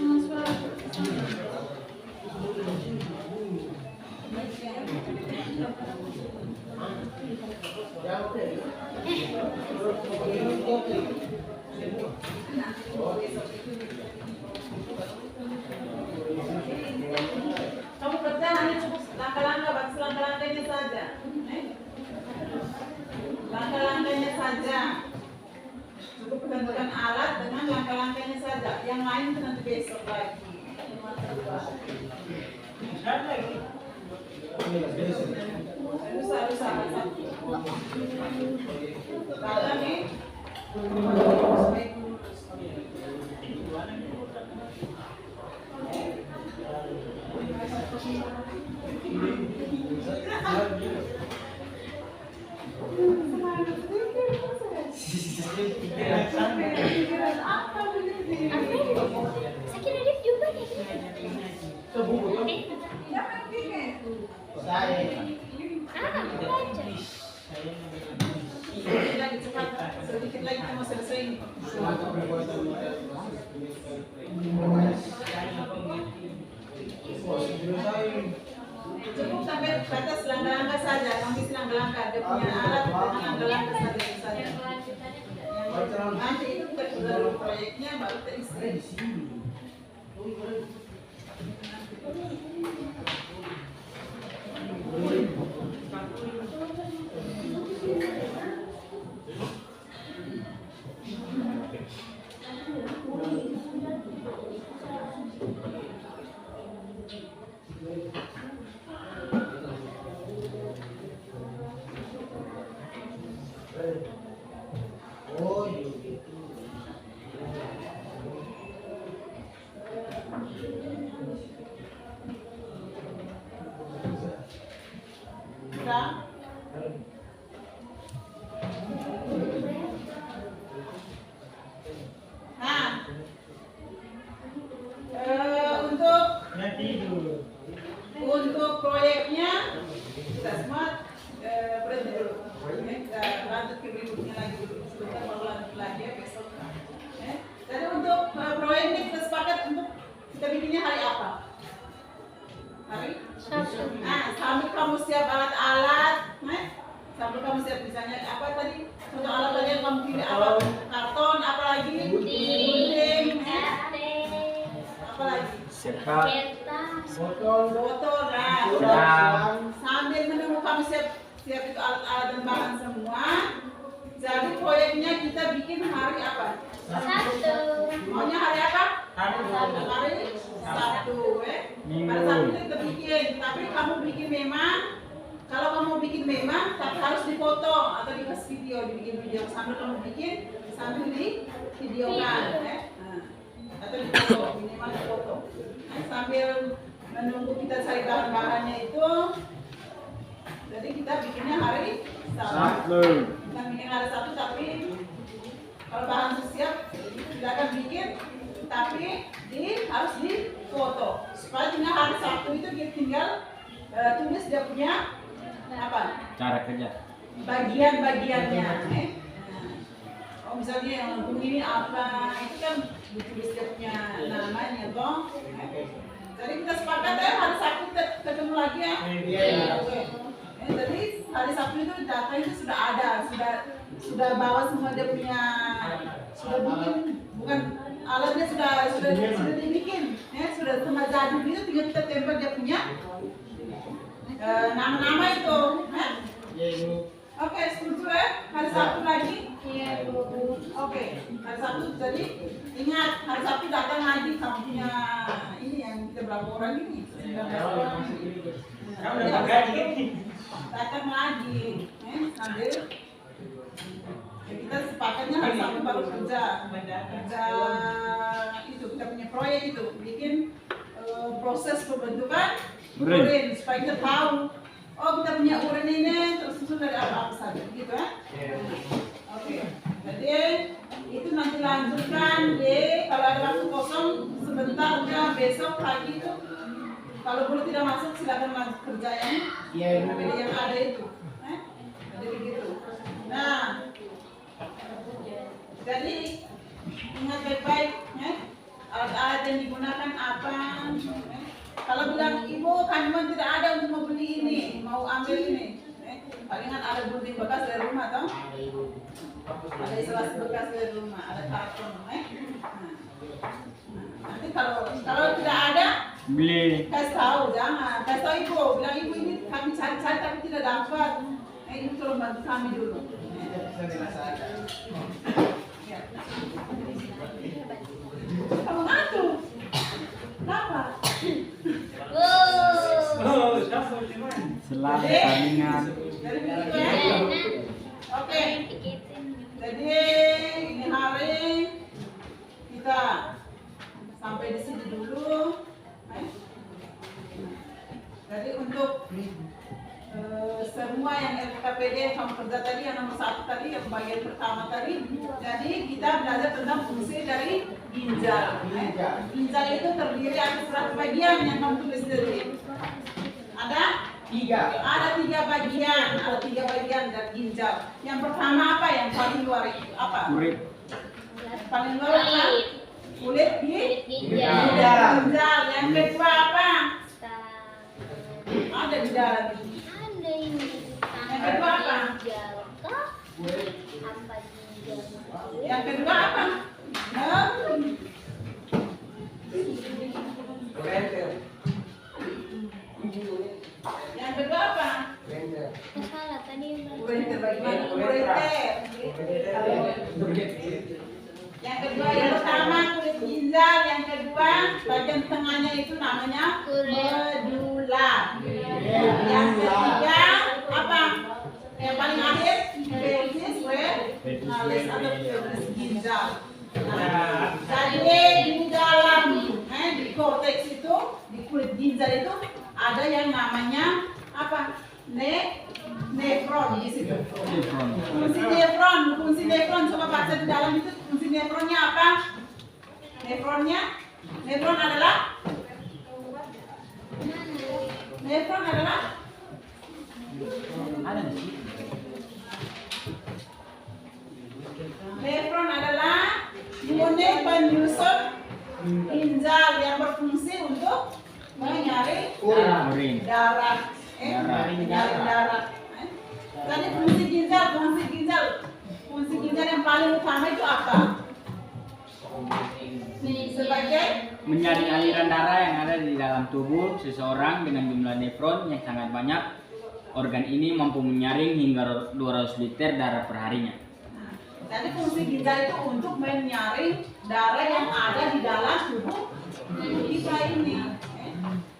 Speaker 1: kamu kerja hanya cukup langkah-langkah, batas langkah-langkahnya saja. Langkah-langkahnya saja. Cukup tentukan alat dengan langkah-langkahnya saja. Yang lain itu nanti besok lagi. Rusak. Kalau nih, semangat sedikit. Pikiran apa begini?
Speaker 3: Apa ini? Saya kira dia juga nih.
Speaker 1: Jangan bikin.
Speaker 4: Saya.
Speaker 3: Baca.
Speaker 1: Sedikit lagi cepat, sedikit lagi kita mau selesai. Cukup sampai batas langkah-langkah saja, kami langkah-langkah, dia punya alat dengan langkah-langkah saja. Nanti itu kita sudah proyeknya baru terisi.
Speaker 4: Oh, gitu.
Speaker 1: Sudah? Nah, untuk proyeknya kita semua berhenti dulu. Kita lanjut ke berikutnya lagi dulu. Sebentar baru lanjut lagi ya besok. Jadi untuk proyek ini kita sepakat untuk kita bikinnya hari apa? Hari
Speaker 3: Sabtu.
Speaker 1: Nah, sambil kamu siap alat-alat, sambil kamu siap misalnya apa tadi? Untuk alat tadi yang kamu pilih apa? Karton, apa lagi? Gunting, apa lagi? Botol, nah. Sambil menunggu kamu siap itu alat-alat dan bahan semua. Jadi proyeknya kita bikin hari apa?
Speaker 3: Sabtu.
Speaker 1: Maunya hari apa? Hari Sabtu, Pada Sabtu kita bikin, tapi kamu bikin memang. Kalau kamu bikin memang, tapi harus difoto atau dikasih video, dibikin video sambil kamu bikin, sambil di videokan, atau difoto, minimal difoto. Sambil menunggu kita cari bahan-bahannya itu, jadi kita bikinnya hari Sabtu. Kita bikin hari Sabtu, tapi kalau bahan siap, kita akan bikin, tapi harus difoto. Supaya tinggal hari Sabtu itu kita tinggal tulis dia punya apa?
Speaker 2: Cara kerja.
Speaker 1: Bagian-bagiannya. Oh misalnya yang lengkung ini apa? Itu kan ditulis dia punya namanya, toh. Jadi kita sepakat ya hari Sabtu ketemu lagi ya. Oke. Jadi hari Sabtu itu data itu sudah ada, sudah bawa semua dia punya, sudah bikin, bukan alatnya sudah dibikin, sudah semua jadi itu tinggal kita tempel dia punya nama-nama itu. Oke, setuju ya? Hari Sabtu lagi?
Speaker 3: Iya, Bu.
Speaker 1: Oke, hari Sabtu jadi ingat hari Sabtu datang lagi kamu punya ini yang kita berapa orang ini? 19 orang.
Speaker 4: Kamu udah gaji.
Speaker 1: Datang lagi, sambil kita sepakatnya hari Sabtu baru kerja itu kita punya proyek itu bikin proses pembentukan urin supaya kita tahu oh kita punya urin ini tersusun dari apa saja gitu ya. Oke. Jadi itu nanti lanjutkan kalau ada waktu kosong sebentar ya besok pagi itu kalau boleh tidak masuk silakan lanjut kerja yang ada itu. Jadi begitu. Nah, jadi ingat baik-baik alat-alat yang digunakan apa. Kalau bilang ibu kandungan tidak ada untuk mau beli ini, mau ambil ini, palingan ada gunting bekas dari rumah toh, ada isolasi bekas dari rumah, ada karton, nanti kalau tidak ada,
Speaker 2: Beli.
Speaker 1: kasih tahu jangan, kasih tahu ibu, bilang ibu ini kami cari-cari tapi tidak dapat, ibu tolong bantu kami dulu. Ya. Kamu ngantuk? Kenapa?
Speaker 2: Selalu salingan.
Speaker 1: Jadi begitu ya. Oke. Jadi ini hari kita sampai di sini dulu. Jadi untuk semua yang LKPD kamu kerja tadi yang nomor 1 tadi, yang bagian pertama tadi. Jadi kita belajar tentang fungsi dari ginjal. Ginjal itu terdiri atas berapa bagian yang kamu tulis tadi? Ada?
Speaker 4: 3.
Speaker 1: Ada 3 bagian. Ada 3 bagian dari ginjal. Yang pertama apa? Yang paling luar itu apa?
Speaker 2: Kulit.
Speaker 1: Paling luar apa? Kulit
Speaker 3: Ginjal.
Speaker 1: ginjal. Yang kedua apa? Ada di dalam ini.
Speaker 3: Ada ini.
Speaker 1: Yang kedua apa?
Speaker 3: Ginjal kah? Apa ginjal?
Speaker 1: Yang kedua apa? Yang kedua apa?
Speaker 3: Salah tadi.
Speaker 1: Ureter bagaimana? Ureter. Yang kedua, yang pertama kulit ginjal, yang kedua bagian tengahnya itu namanya medula. Yang ketiga apa? Yang paling akhir pelvis renalis atau pelvis ginjal. Nah, jadi di dalam di korteks itu, di kulit ginjal itu ada yang namanya apa? Nefron di situ. Fungsi nefron coba baca di dalam itu fungsi nefronnya apa? Nefron adalah
Speaker 2: Ada di sini.
Speaker 1: nefron adalah unit penyusun ginjal yang berfungsi untuk menyaring
Speaker 2: Urin.
Speaker 1: darah. Menyaring darah. Jadi fungsi ginjal yang paling utama itu apa? Sebagai
Speaker 2: Menyaring aliran darah yang ada di dalam tubuh seseorang dengan jumlah nefron yang sangat banyak. Organ ini mampu menyaring hingga 200 liter darah perharinya.
Speaker 1: jadi fungsi ginjal itu untuk menyaring darah yang ada di dalam tubuh kita ini.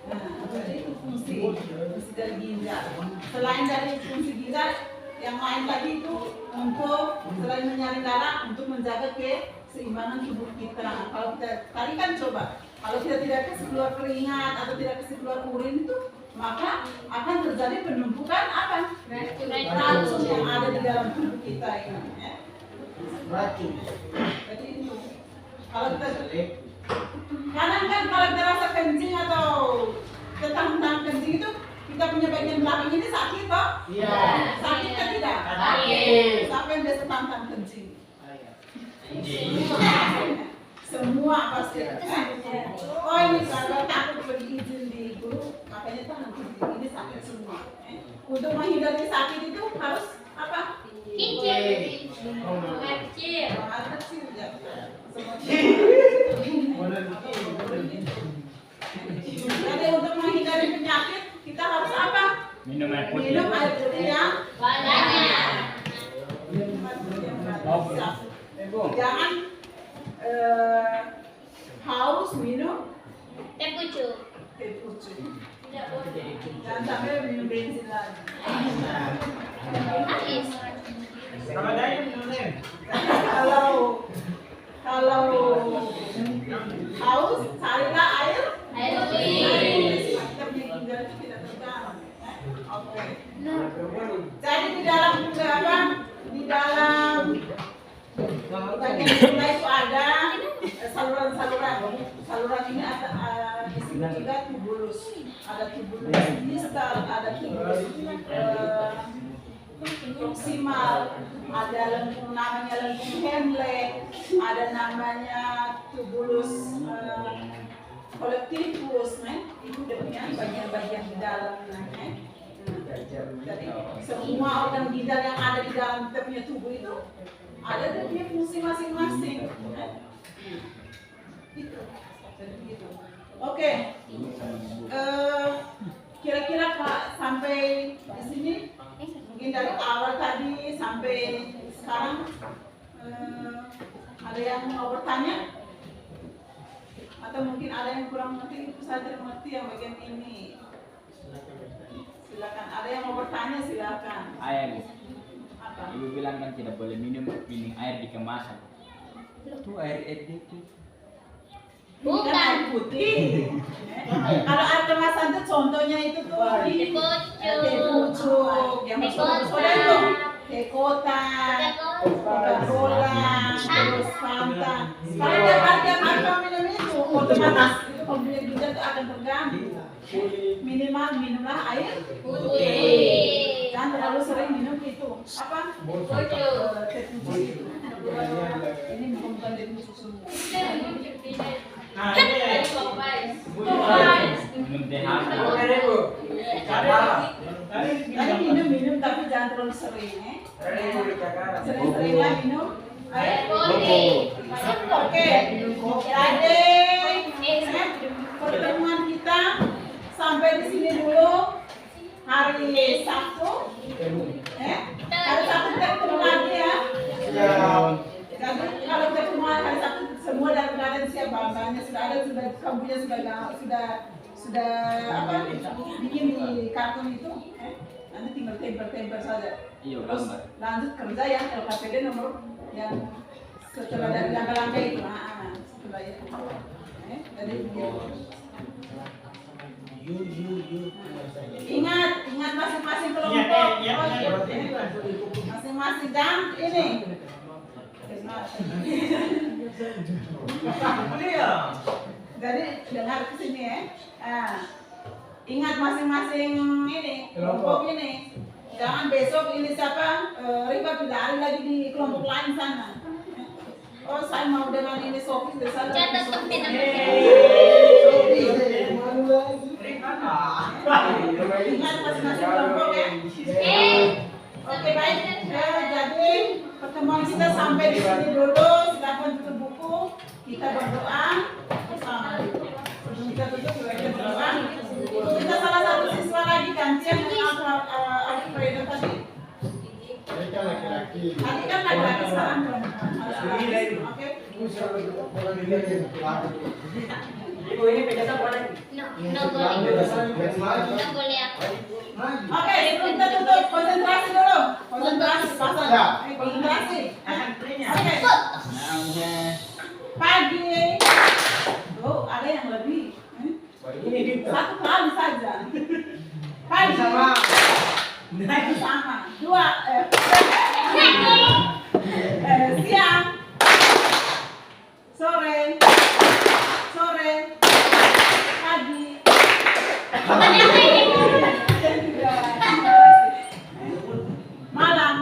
Speaker 1: Nah, jadi itu fungsi dari ginjal. Selain dari fungsi ginjal, yang lain lagi itu untuk selain menyaring darah untuk menjaga keseimbangan tubuh kita. Kalau kita tadi kan coba, kalau kita tidak kasih keluar keringat atau tidak kasih keluar urin itu, maka akan terjadi penumpukan apa? Racun yang ada di dalam tubuh kita ini. Ya.
Speaker 4: Racun.
Speaker 1: Jadi itu. Kalau kita kadang kan kalau kita rasa kencing atau kita tahan kencing itu kita punya bagian belakang ini sakit toh?
Speaker 4: Iya.
Speaker 1: Sakit kan tidak?
Speaker 3: Sakit.
Speaker 1: Siapa yang biasa tahan kencing? Semua pasti. Oh ini kalau takut berizin di guru, makanya tahan kencing ini sakit semua. Untuk menghindari sakit itu harus apa?
Speaker 3: Kecil. Kecil.
Speaker 1: Air kecil ya. Jadi untuk menghindari penyakit kita harus apa?
Speaker 2: Minum air putih.
Speaker 1: Minum air putih yang
Speaker 3: Banyak.
Speaker 1: jangan haus minum
Speaker 3: Teh pucuk.
Speaker 1: teh pucuk.
Speaker 3: Tidak boleh.
Speaker 1: Jangan sampai minum bensin lagi.
Speaker 3: Habis.
Speaker 4: Sama daya minumnya.
Speaker 1: Kalau haus carilah air.
Speaker 3: Air putih.
Speaker 1: Kita punya ginjal itu tidak terganggu. Oke. Jadi di dalam apa? Di dalam bagian gula itu ada saluran ini ada di sini juga tubulus, ada tubulus distal, ada tubulus proximal, ada lengkung namanya lengkung Henle, ada namanya tubulus collectivus, itu dia punya bagian-bagian di dalam. Jadi semua organ ginjal yang ada di dalam kita punya tubuh itu ada dia punya fungsi masing-masing. Itu. Jadi begitu. Oke. Kira-kira Pak sampai di sini mungkin dari awal tadi sampai sekarang ada yang mau bertanya? Atau mungkin ada yang kurang mengerti, itu saja mengerti yang bagian ini. Silakan. Ada yang mau bertanya silakan.
Speaker 2: Air.
Speaker 1: Apa?
Speaker 2: Ibu bilang kan tidak boleh minum air di kemasan. Itu air itu.
Speaker 1: Ini kan air putih. Kalau air kemasan tuh contohnya itu tuh
Speaker 3: Teh
Speaker 1: teh
Speaker 3: pucuk.
Speaker 1: pucuk, yang bersoda itu, teh kota, Coca-Cola, terus Fanta. Kalau tiap hari minum itu, otomatis itu pembelian ginjal itu akan terganggu. Minimal minumlah air
Speaker 3: Putih.
Speaker 1: jangan terlalu sering minum itu apa? Teh pucuk itu. Ini bukan teh pucuk semua.
Speaker 4: Nah, ini
Speaker 2: Minum teh hangat.
Speaker 1: Tadi minum tapi jangan terlalu sering ya. Sering-seringlah minum air
Speaker 3: Putih.
Speaker 1: Oke, jadi pertemuan kita sampai di sini dulu hari Sabtu. Hari Sabtu kita ketemu lagi ya. Jadi kalau kita ketemu hari Sabtu semua dalam keadaan siap bahannya sudah ada, sudah kamunya sudah apa bikin di karton itu. Nanti tinggal tempel saja.
Speaker 2: Iya,
Speaker 1: Terus
Speaker 2: gambar.
Speaker 1: lanjut kerja yang LKPD nomor yang setelah dari langkah-langkah itu. Setelah itu. Jadi begitu. Ingat masing-masing kelompok. Masing-masing jam ini. Jadi dengar ke sini ya. Ingat masing-masing ini kelompok ini. Jangan besok ini siapa Rifat tidak ada lagi di kelompok lain sana. Oh saya mau dengan ini Sofi dari sana.
Speaker 3: Catat tuh
Speaker 1: Ingat masing-masing kelompok ya. Oke baik. Jadi pertemuan kita sampai di sini dulu. Silakan tutup buku. Kita berdoa bersama. Sebelum kita tutup kita berdoa. Kita salah satu siswa lagi gantian dengan Alfredo tadi. Tadi kan laki-laki sekarang perempuan. Oke.
Speaker 4: Ibu ini pejabat apa lagi?
Speaker 3: No boleh aku.
Speaker 1: Oke, sebelum kita tutup konsentrasi dulu. Konsentrasi pasal. Konsentrasi. Oke. Pagi. Oh, ada yang lebih. Satu kali saja. Pagi. Pagi sama. Dua. Siang. Sore. Pagi. Malam.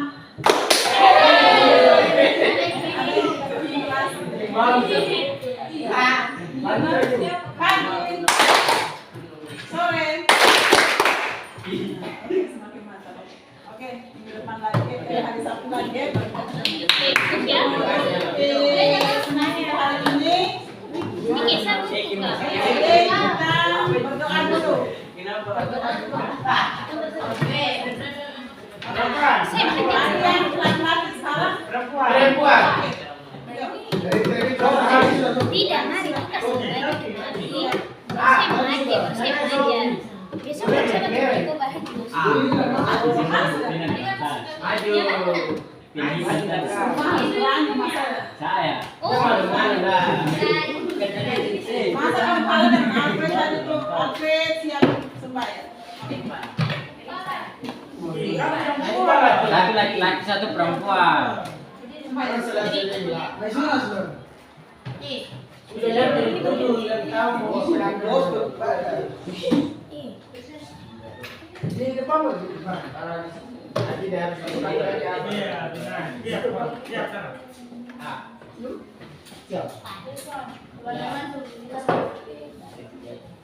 Speaker 1: Pagi. Sore. Semakin mantap. Oke, minggu depan lagi, hari Sabtu lagi. Semakin hari ini.
Speaker 3: Sedikit satu buka.
Speaker 1: Jadi kita berdoa dulu. Lagi yang laki-laki sekarang.
Speaker 4: Perempuan.
Speaker 3: Tidak, mari kita sebagai bersama aja. Besok kan saya ketemu Iko bahas dulu.
Speaker 4: Maju.
Speaker 2: Saya.
Speaker 3: Oh,
Speaker 1: Masa kalau dengan Alfred tadi tuh Alfred siap sembahyang.
Speaker 2: Satu laki-laki, satu perempuan.
Speaker 4: Di depan loh, di depan. Nanti dia harus
Speaker 6: Iya, benar. Iya, siap.
Speaker 4: siap.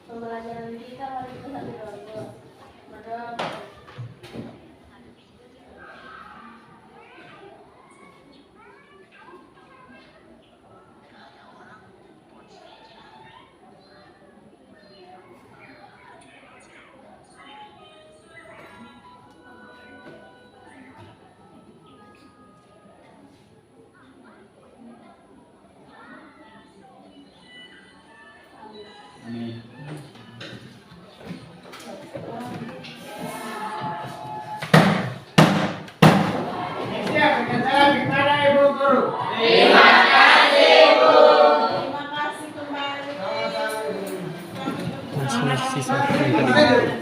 Speaker 3: Pembelajaran kita hari itu satu kelompok.
Speaker 2: Amin.
Speaker 4: Siap, kita gimana Ibu Guru?
Speaker 1: Terima kasih kembali.
Speaker 4: Kita dulu.